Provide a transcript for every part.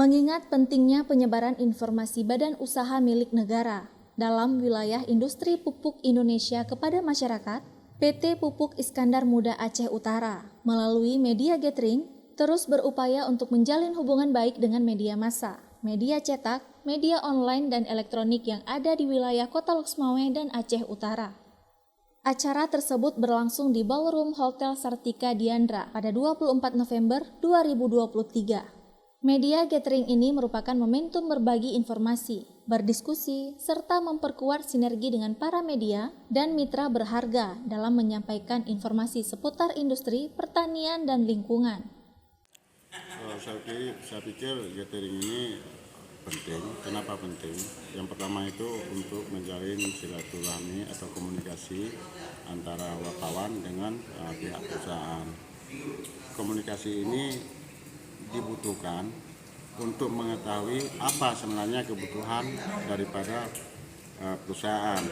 Mengingat pentingnya penyebaran informasi badan usaha milik negara dalam wilayah industri pupuk Indonesia kepada masyarakat, PT Pupuk Iskandar Muda Aceh Utara melalui media gathering terus berupaya untuk menjalin hubungan baik dengan media massa, media cetak, media online dan elektronik yang ada di wilayah Kota Loksmawe dan Aceh Utara. Acara tersebut berlangsung di Ballroom Hotel Sartika Diandra pada 24 November 2023. Media gathering ini merupakan momentum berbagi informasi, berdiskusi, serta memperkuat sinergi dengan para media dan mitra berharga dalam menyampaikan informasi seputar industri, pertanian, dan lingkungan. Saya pikir gathering ini penting. Kenapa penting? Yang pertama itu untuk menjalin silaturahmi atau komunikasi antara wartawan dengan pihak perusahaan. Komunikasi ini dibutuhkan untuk mengetahui apa sebenarnya kebutuhan daripada perusahaan.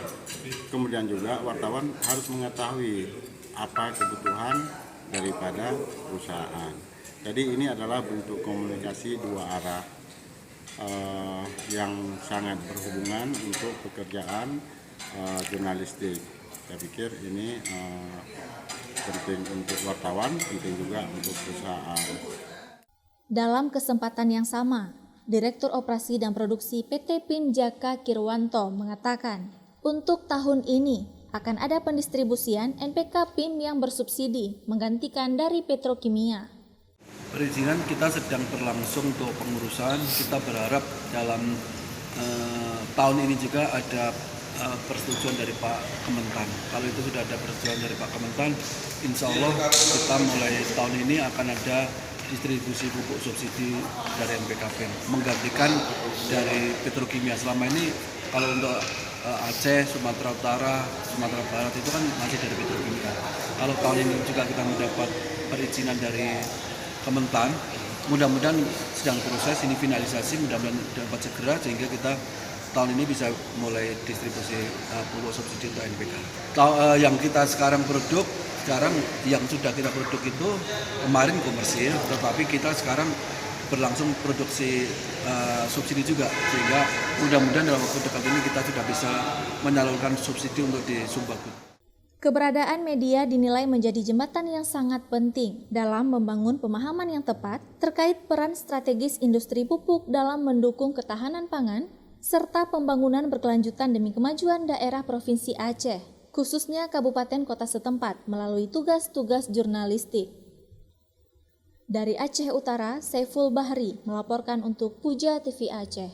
Kemudian juga wartawan harus mengetahui apa kebutuhan daripada perusahaan. Jadi ini adalah bentuk komunikasi dua arah yang sangat berhubungan untuk pekerjaan jurnalistik. Saya pikir ini penting untuk wartawan, penting juga untuk perusahaan. Dalam kesempatan yang sama, Direktur Operasi dan Produksi PT PIM Jaka Kirwanto mengatakan, untuk tahun ini akan ada pendistribusian NPK PIM yang bersubsidi menggantikan dari petrokimia. Perizinan kita sedang berlangsung untuk pengurusan. Kita berharap dalam tahun ini juga ada persetujuan dari Pak Kementan. Kalau itu sudah ada persetujuan dari Pak Kementan, insya Allah kita mulai tahun ini akan ada distribusi pupuk subsidi dari NPKPM menggantikan dari petrokimia. Selama ini kalau untuk Aceh, Sumatera Utara, Sumatera Barat itu kan masih dari petrokimia. Kalau tahun ini juga kita mendapat perizinan dari Kementan, mudah-mudahan sedang proses ini finalisasi, mudah-mudahan dapat segera sehingga kita tahun ini bisa mulai distribusi pupuk subsidi untuk NPK. Yang kita sekarang produk, sekarang yang sudah kita produk itu kemarin komersil, tetapi kita sekarang berlangsung produksi subsidi juga, sehingga mudah-mudahan dalam waktu dekat ini kita sudah bisa menyalurkan subsidi untuk di Sumbagut. Keberadaan media dinilai menjadi jembatan yang sangat penting dalam membangun pemahaman yang tepat terkait peran strategis industri pupuk dalam mendukung ketahanan pangan serta pembangunan berkelanjutan demi kemajuan daerah Provinsi Aceh, khususnya kabupaten kota setempat melalui tugas-tugas jurnalistik. Dari Aceh Utara, Saiful Bahri melaporkan untuk Puja TV Aceh.